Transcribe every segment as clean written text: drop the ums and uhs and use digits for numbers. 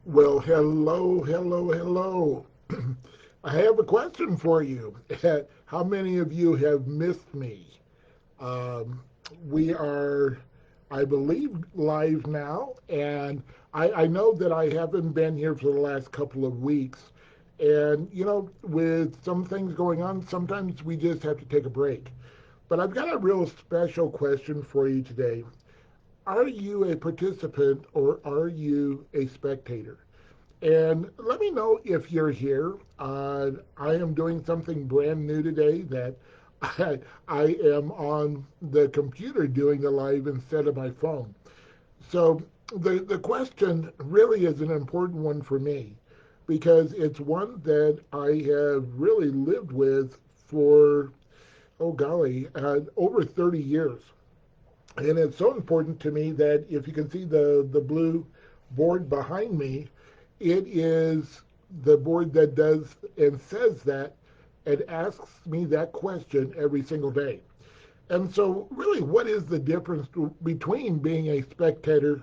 Well, hello. I have a question for you. How many of you have missed me? Um, we are, I believe, live now, and I know that I haven't been here for the last couple of weeks. And, with some things going on, sometimes we just have to take a break. But I've got a real special question for you today. Are you a participant or are you a spectator? And let me know if you're here. I am doing something brand new today that I am on the computer doing the live instead of my phone. So the question really is an important one for me because it's one that I have really lived with for, oh golly, over 30 years. And it's so important to me that if you can see the blue board behind me, it is the board that does and says that and asks me that question every single day. And so, really, what is the difference between being a spectator,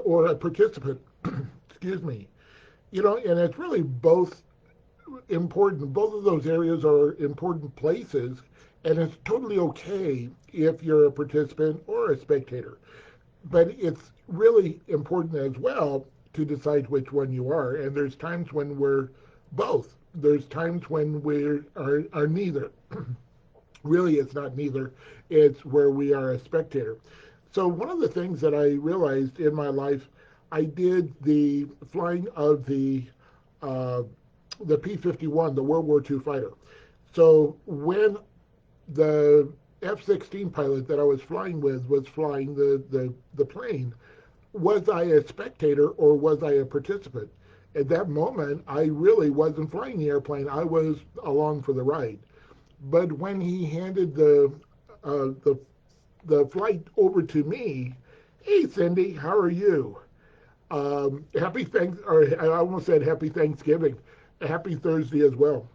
or a participant? Excuse me. And it's really both important. Both of those areas are important places, and it's totally okay if you're a participant or a spectator. But it's really important as well to decide which one you are. And there's times when we're both. There's times when are neither. Really, it's not neither. It's where we are a spectator. So one of the things that I realized in my life, I did the flying of uh, the P-51, the World War II fighter. So when the F-16 pilot that I was flying with was flying the plane, was I a spectator or was I a participant? At that moment, I really wasn't flying the airplane. I was along for the ride. But when he handed uh, the the flight over to me, hey Cindy, how are you? Happy thanks, or I almost said happy Thanksgiving, happy Thursday as well.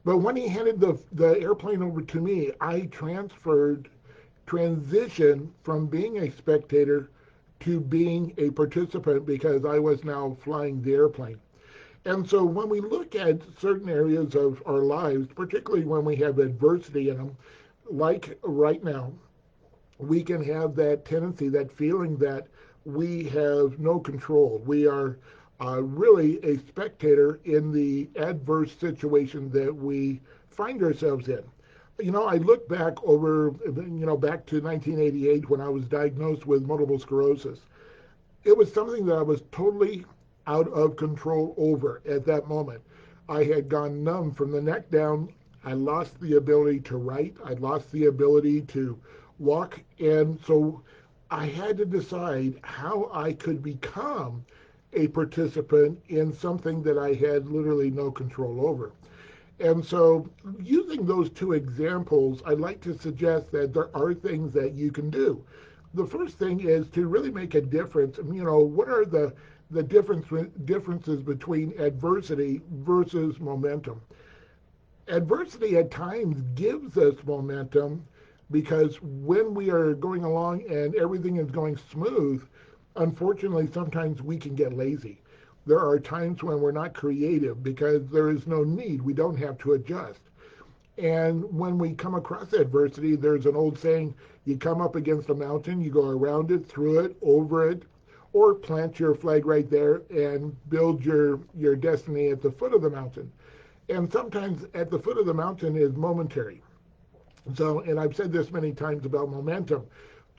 But when he handed the airplane over to me, I transition from being a spectator to being a participant because I was now flying the airplane. And so when we look at certain areas of our lives, particularly when we have adversity in them, like right now, we can have that tendency, that feeling that we have no control. We are really a spectator in the adverse situation that we find ourselves in. I look back back to 1988 when I was diagnosed with multiple sclerosis. It was something that I was totally out of control over at that moment. I had gone numb from the neck down. I lost the ability to write. I lost the ability to walk. And so I had to decide how I could become a participant in something that I had literally no control over. And so, using those two examples, I'd like to suggest that there are things that you can do. The first thing is to really make a difference. What are the differences between adversity versus momentum? Adversity at times gives us momentum because when we are going along and everything is going smooth, unfortunately, sometimes we can get lazy. There are times when we're not creative because there is no need. We don't have to adjust. And when we come across adversity, there's an old saying, you come up against a mountain, you go around it, through it, over it, or plant your flag right there and build your destiny at the foot of the mountain. And sometimes at the foot of the mountain is momentary. So, and I've said this many times about momentum.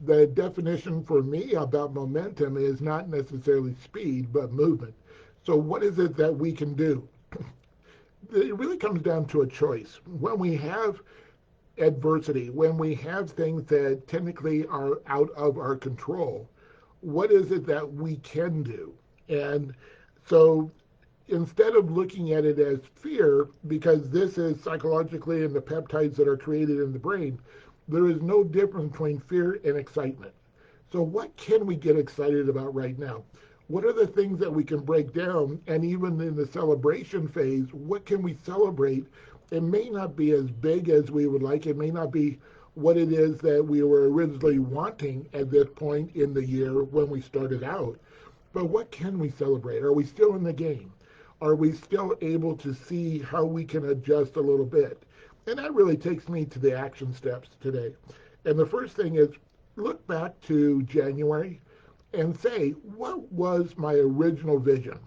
The definition for me about momentum is not necessarily speed, but movement. So, what is it that we can do? It really comes down to a choice. When we have adversity, when we have things that technically are out of our control, what is it that we can do? And so instead of looking at it as fear, because this is psychologically in the peptides that are created in the brain, there is no difference between fear and excitement. So, what can we get excited about right now? What are the things that we can break down? And even in the celebration phase, what can we celebrate? It may not be as big as we would like. It may not be what it is that we were originally wanting at this point in the year when we started out. But what can we celebrate? Are we still in the game? Are we still able to see how we can adjust a little bit? And that really takes me to the action steps today. And the first thing is look back to January and say, what was my original vision?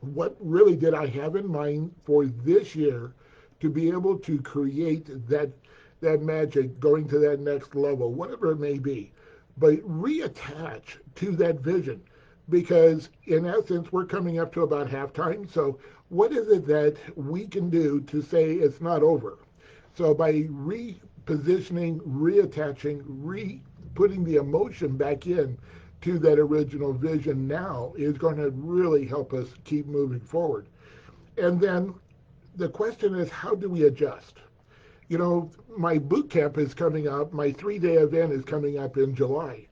What really did I have in mind for this year to be able to create that magic going to that next level, whatever it may be, but reattach to that vision because in essence we're coming up to about halftime. So what is it that we can do to say it's not over? So by repositioning, reattaching, putting the emotion back in to that original vision now is going to really help us keep moving forward. And then the question is, how do we adjust? You know, my boot camp is coming up, my 3-day event is coming up in July.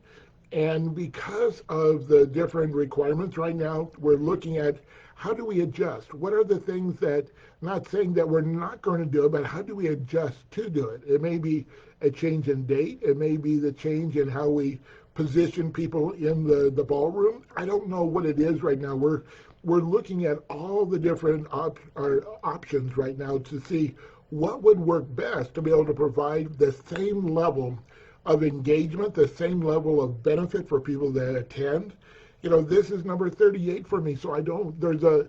And because of the different requirements right now, we're looking at how do we adjust? What are the things that, not saying that we're not going to do it, but how do we adjust to do it? It may be a change in date. It may be the change in how we position people in the ballroom. I don't know what it is right now. We're looking at all the different options right now to see what would work best to be able to provide the same level of engagement, the same level of benefit for people that attend. You know, this is number 38 for me, so I don't. There's a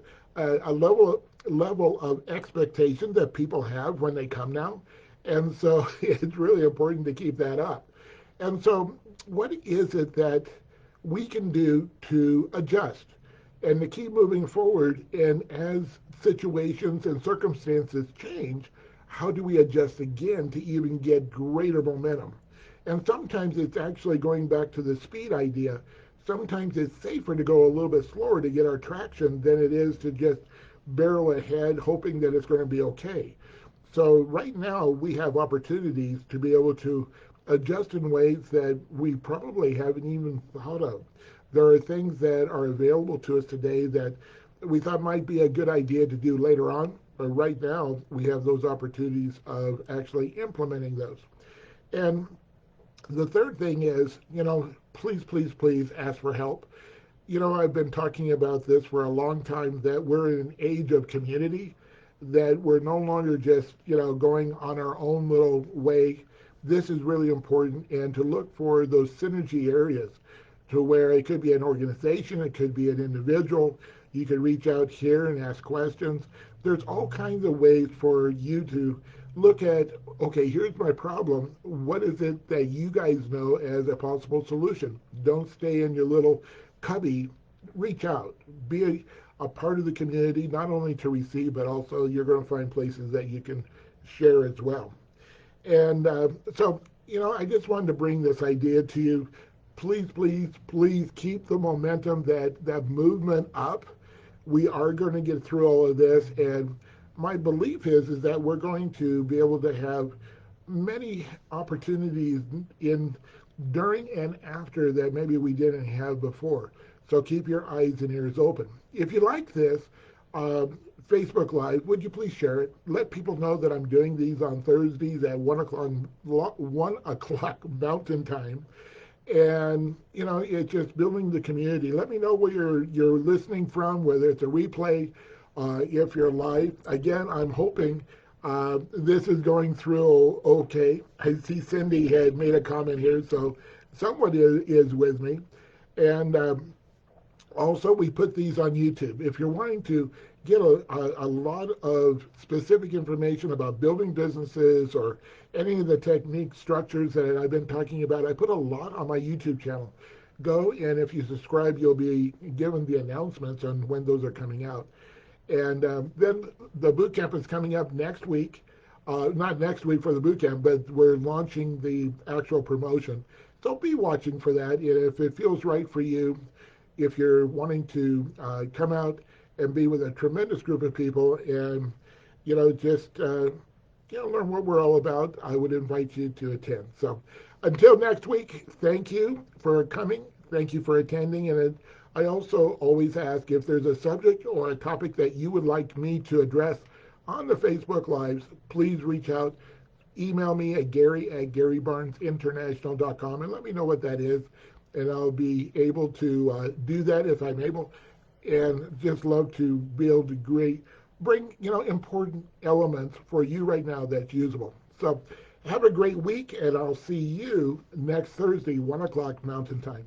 level of expectation that people have when they come now, and so it's really important to keep that up. And so, what is it that we can do to adjust and to keep moving forward? And as situations and circumstances change, how do we adjust again to even get greater momentum? And sometimes it's actually going back to the speed idea. Sometimes it's safer to go a little bit slower to get our traction than it is to just barrel ahead hoping that it's going to be okay. So right now we have opportunities to be able to adjust in ways that we probably haven't even thought of. There are things that are available to us today that we thought might be a good idea to do later on, but right now we have those opportunities of actually implementing those. And the third thing is, you know, please, please, please ask for help. You know, I've been talking about this for a long time that we're in an age of community, that we're no longer just, you know, going on our own little way. This is really important, and to look for those synergy areas to where it could be an organization, it could be an individual. You could reach out here and ask questions. There's all kinds of ways for you to look at, okay, here's my problem. What is it that you guys know as a possible solution? Don't stay in your little cubby. Reach out. Be a part of the community, not only to receive, but also you're going to find places that you can share as well. And so, you know, I just wanted to bring this idea to you. Please, please, please keep the momentum, that movement up. We are going to get through all of this, and my belief is that we're going to be able to have many opportunities in during and after that maybe we didn't have before. So keep your eyes and ears open. If you like this, uh, Facebook Live, would you please share it? Let people know that I'm doing these on Thursdays at 1 o'clock Mountain Time. And you know, it's just building the community. Let me know where you're listening from, whether it's a replay, if you're live. Again, I'm hoping this is going through okay. I see Cindy had made a comment here, so someone is with me. And also, we put these on YouTube. If you're wanting to get a lot of specific information about building businesses or any of the technique structures that I've been talking about, I put a lot on my YouTube channel. Go, and if you subscribe, you'll be given the announcements on when those are coming out. And then the boot camp is coming up next week. Not next week for the boot camp, but we're launching the actual promotion. So be watching for that. And if it feels right for you, if you're wanting to come out and be with a tremendous group of people and, you know, just, you know, learn what we're all about, I would invite you to attend. So until next week, thank you for coming. Thank you for attending. And I also always ask if there's a subject or a topic that you would like me to address on the Facebook Lives, please reach out. Email me at Gary at garybarnesinternational.com and let me know what that is. and I'll be able to do that if I'm able, and just love to be able to bring important elements for you right now that's usable. So have a great week, and I'll see you next Thursday, 1 o'clock Mountain Time.